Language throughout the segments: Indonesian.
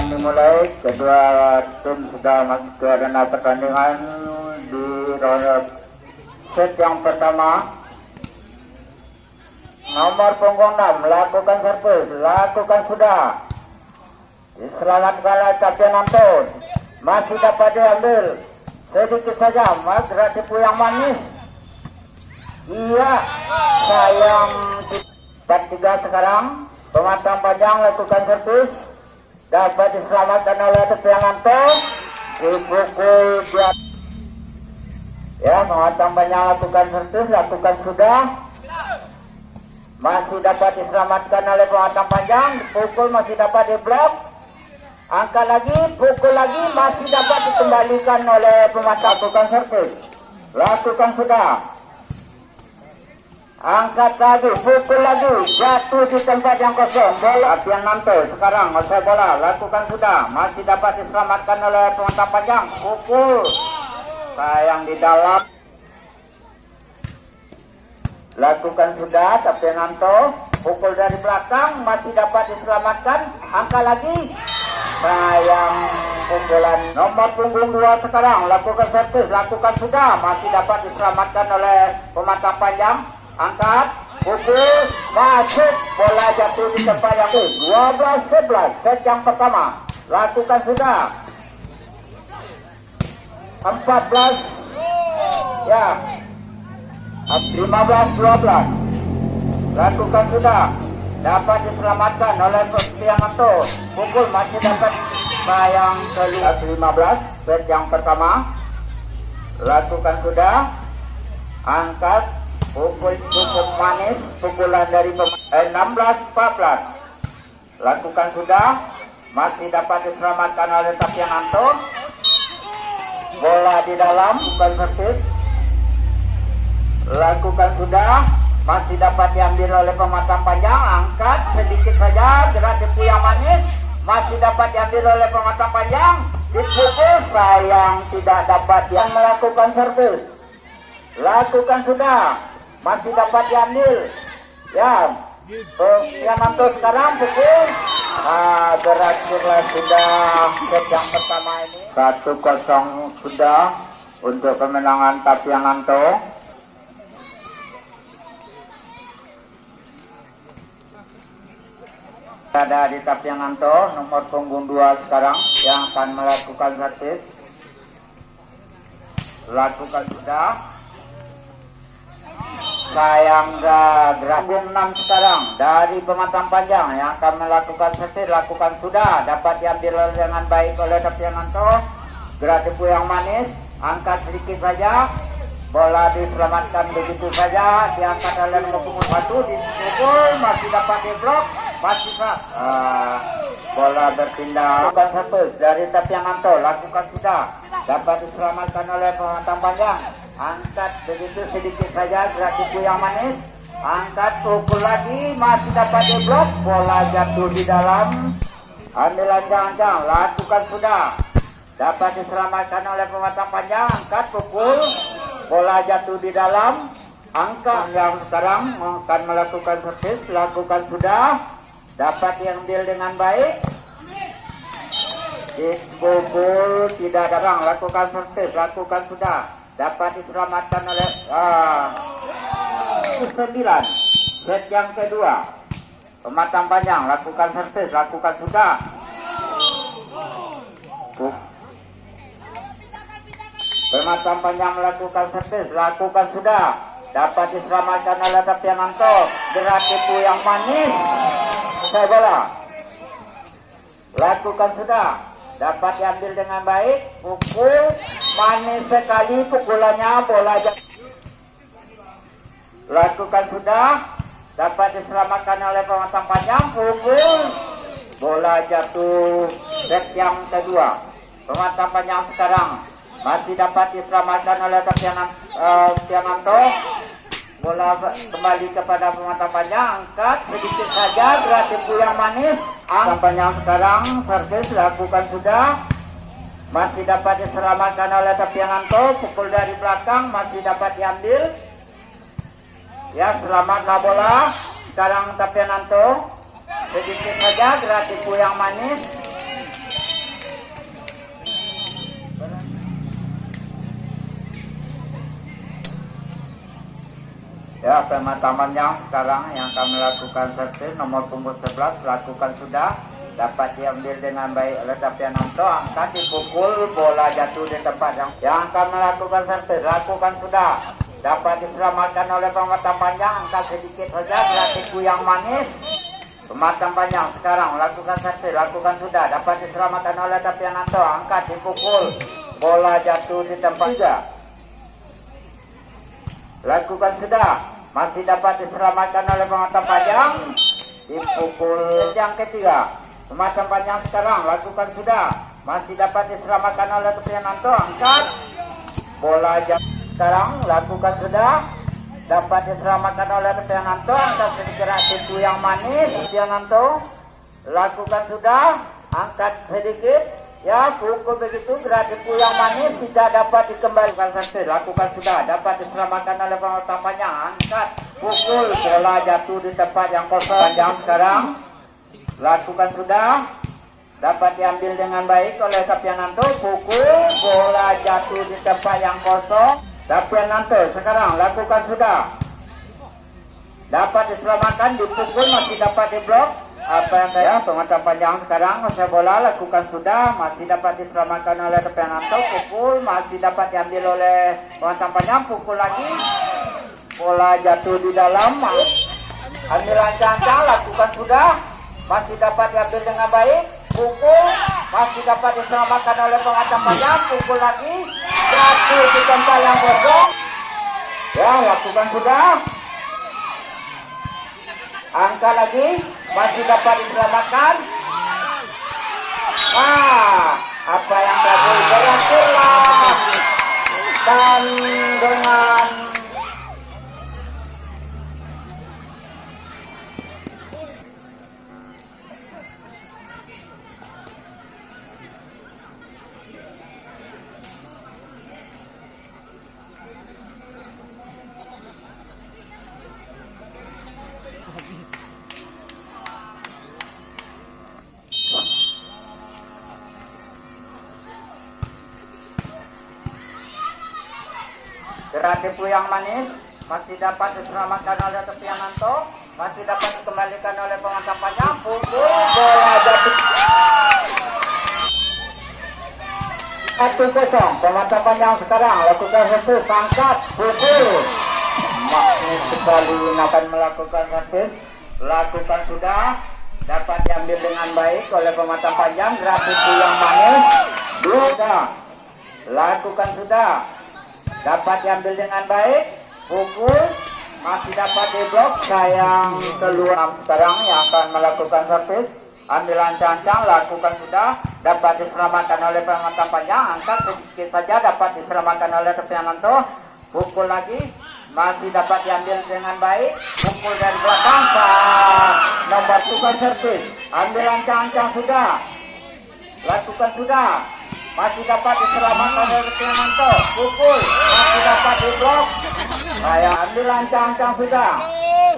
pertandingan dimulai. Kedua tim sudah masuk ke arena pertandingan di set yang pertama. Nomor punggung 6 lakukan servis, lakukan sudah. Diselamatkan oleh Kapten Anton. Masih dapat diambil. Sedikit saja, gerak tipu yang manis. Iya, sayang. 4-3 sekarang. Pematang panjang lakukan servis. Dapat diselamatkan oleh Kapten Anton. Dipukul dia. Ya, pematang panjang lakukan servis, lakukan sudah. Masih dapat diselamatkan oleh pematang panjang. Pukul masih dapat diblok. Angkat lagi, pukul lagi. Masih dapat dikembalikan oleh pematang. Lakukan servis. Lakukan sudah. Angkat lagi, pukul lagi. Jatuh di tempat yang kosong. Bola Apian Nanto sekarang usai bola. Lakukan sudah. Masih dapat diselamatkan oleh pematang panjang. Pukul. Sayang di dalam. Lakukan sudah, tapi Nanto pukul dari belakang masih dapat diselamatkan. Angka lagi, sayang pukulan. Nomor punggung 2 sekarang lakukan servis, lakukan sudah, masih dapat diselamatkan oleh pematang panjang. Angkat, pukul, masuk, bola jatuh di tempat yang 12-11 set yang pertama. Lakukan sudah. 14 ya. 15-12 lakukan sudah, dapat diselamatkan oleh Kristianto. Pukul masih dapat sayang ke 15 set yang pertama. Lakukan sudah, angkat, pukul cukup manis, pukulan dari 16-14. Lakukan sudah, masih dapat diselamatkan oleh Kristianto. Bola di dalam, bukan servis. Lakukan sudah, masih dapat diambil oleh pematang panjang. Angkat sedikit saja, gerak tipu yang manis. Masih dapat diambil oleh pematang panjang. Dipukul, sayang tidak dapat yang melakukan servis. Lakukan sudah, masih dapat diambil. Ya, yang mantul sekarang pukul. Berakhirlah sudah set yang pertama ini. 1-0 sudah untuk kemenangan Tapiananto. Ada di Tapiananto, nomor punggung 2 sekarang yang akan melakukan servis. Lakukan sudah. Sayang gerak 6 sekarang dari pematang panjang yang akan melakukan servis. Lakukan sudah, dapat diambil dengan baik oleh Tapiananto. Gerak tipu yang manis, angkat sedikit saja. Bola diselamatkan begitu saja, diangkat oleh nomor punggung 1, dipukul, masih dapat diblok. Masih Pak, bola berpindah. Lakukan servis dari Tapiananto, lakukan sudah, dapat diselamatkan oleh pematang panjang. Angkat begitu sedikit saja, gerak tipu yang manis. Angkat, pukul lagi, masih dapat diblok. Bola jatuh di dalam. Ambil ancang-ancang, lakukan sudah, dapat diselamatkan oleh pematang panjang. Angkat, pukul, bola jatuh di dalam. Angka yang sekarang akan melakukan servis, lakukan sudah. Dapat diambil dengan baik. Dipukul, tidak darang, lakukan servis, lakukan sudah. Dapat diselamatkan oleh 9 set yang kedua. Pematang panjang, lakukan servis, lakukan sudah. Pematang panjang melakukan servis, lakukan sudah. Dapat diselamatkan oleh Tapiananto. Gerak tipu yang manis. Saya bola. Lakukan sudah, dapat diambil dengan baik. Pukul, manis sekali pukulannya, bola jatuh. Lakukan sudah, dapat diselamatkan oleh pematang panjang. Pukul, bola jatuh. Set yang kedua. Pematang panjang sekarang masih dapat diselamatkan oleh Tapiananto. Bola kembali kepada pematang panjang. Angkat sedikit saja, gerak tipu yang manis. Pematang panjang sekarang servis, lakukan sudah. Masih dapat diselamatkan oleh Tapiananto. Pukul dari belakang masih dapat diambil. Ya, selamatlah bola. Sekarang Tapiananto sedikit saja, gerak tipu yang manis. Ya, pematamannya sekarang yang kami lakukan servis nomor punggung 11 lakukan sudah, dapat diambil dengan baik oleh Tapiananto, angkat dipukul, bola jatuh di tempat yang kami lakukan servis, lakukan sudah, dapat diselamatkan oleh pematang panjang, angkat sedikit saja, gratiku yang manis. Pematang panjang sekarang lakukan servis, lakukan sudah, dapat diselamatkan oleh Tapiananto, angkat dipukul, bola jatuh di tempat juga. Lakukan sudah, masih dapat diselamatkan oleh pematang panjang, dipukul yang ketiga. Pematang panjang sekarang lakukan sudah, masih dapat diselamatkan oleh Tapiananto, angkat bola jatuh. Sekarang lakukan sudah, dapat diselamatkan oleh Tapiananto, angkat sedikit tipu yang manis. Tapiananto lakukan sudah, angkat sedikit. Ya, pukul begitu, gratiku yang manis tidak dapat dikembalikan servis. Lakukan sudah, dapat diselamatkan oleh pematang panjang, angkat, pukul, bola jatuh di tempat yang kosong. Panjang sekarang, lakukan sudah, dapat diambil dengan baik oleh Tapiananto, pukul, bola jatuh di tempat yang kosong. Tapiananto sekarang, lakukan sudah, dapat diselamatkan, dipukul, masih dapat diblok. Apa yang saya pematang panjang sekarang usai bola, lakukan sudah, masih dapat diselamatkan oleh Tapiananto, pukul, masih dapat diambil oleh pematang panjang, pukul lagi, bola jatuh di dalam, ambil ancang-ancang, lakukan sudah, masih dapat diambil dengan baik, pukul, masih dapat diselamatkan oleh pematang panjang, pukul lagi, jatuh di tempat yang kosong. Ya, lakukan sudah, angka lagi, masih dapat diselamatkan. Apa yang terjadi berhasillah, dan dengan gratiku yang manis masih dapat diselamatkan oleh Tapiananto, masih dapat dikembalikan oleh pematang panjang, pukul, bola jatuh. 1-0, pematang panjang sekarang lakukan servis, angkat, pukul. Manis sekali akan melakukan servis, lakukan sudah, dapat diambil dengan baik oleh pematang panjang, gratiku yang manis, sudah, lakukan sudah, dapat diambil dengan baik, pukul, masih dapat diblok. Sayang keluar sekarang yang akan melakukan servis, ambil ancang-ancang, lakukan sudah, dapat diselamatkan oleh pematang panjang, angkat sedikit saja, dapat diselamatkan oleh Tapiananto, pukul lagi, masih dapat diambil dengan baik, pukul dari belakang, nomor tukar servis, ambil ancang-ancang sudah, lakukan sudah, masih dapat diselamatkan oleh Tapiananto, pukul, masih dapat diblok. Saya ambil ancang-ancang sudah,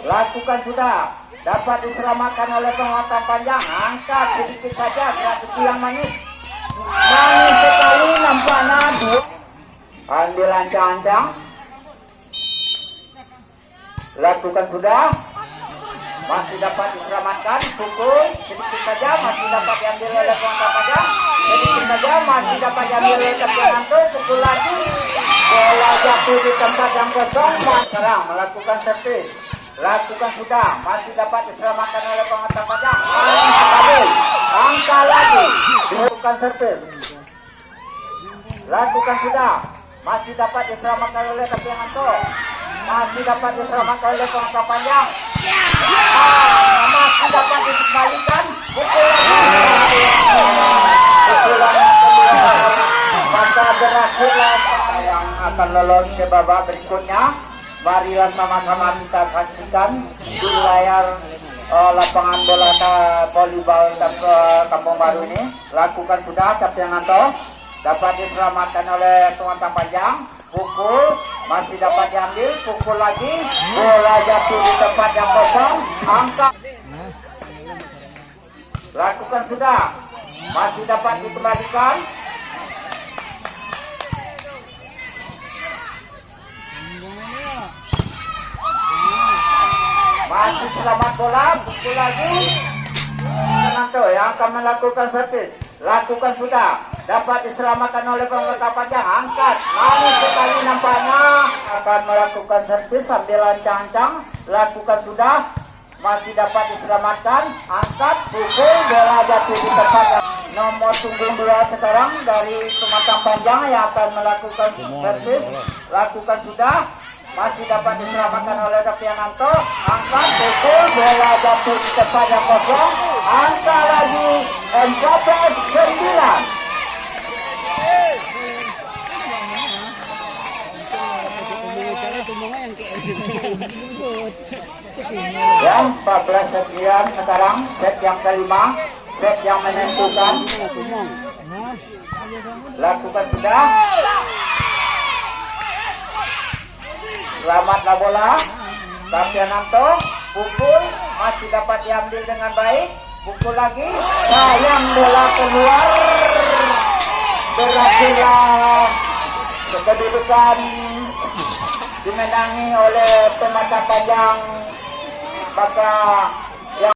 lakukan sudah, dapat diselamatkan oleh pematang panjang, angkat sedikit saja, gratiku yang manis, manis sekali nampaknya. Ambil ancang-ancang, lakukan sudah, masih dapat diselamatkan, pukul, sedikit saja, masih dapat diambil oleh pematang panjang, sedikit saja, masih dapat diambil oleh Tapiananto, pukul lagi, bola jatuh di tempat yang kosong. Sekarang melakukan servis, lakukan sudah, masih dapat diselamatkan oleh pematang panjang, sekali, angka lagi, lakukan servis, lakukan sudah, masih dapat diselamatkan oleh Tapiananto, masih dapat diselamatkan oleh pematang panjang, masih dapat dikembalikan, pukul lagi, pukulannya kedua, maka berhasillah yang akan lolos ke babak berikutnya. Marilah sama-sama kita saksikan di layar lapangan bola volleyball Kampung Baru ini. Lakukan sudah, Tapiananto, dapat diselamatkan oleh pematang panjang, pukul, masih dapat diambil, pukul lagi, bola jatuh di tempat yang kosong, angkat, lakukan sudah, masih dapat dikembalikan, Masih selamat bola, pukul lagi. Nanto yang akan melakukan servis, lakukan sudah. Dapat diselamatkan oleh pemerintah panjang, angkat. Manis sekali nampaknya. Akan melakukan servis sambil lancang-lancang, lakukan sudah. Masih dapat diselamatkan, angkat, pukul, bola jatuh di tempat. Nomor punggung 2 sekarang dari pematang panjang yang akan melakukan servis, lakukan sudah. Masih dapat diselamatkan oleh Dapiananto, angkat, pukul, bola jatuh di tempat yang kosong, angka lagi 14-9. Yang 14-9 sekarang set yang kelima, set yang menentukan. Lakukan sudah. Selamatlah bola. Dapiananto pukul, masih dapat diambil dengan baik. Pukul lagi. Sayang bola keluar. Berhasillah kedudukan dimenangi oleh pematang panjang. Maka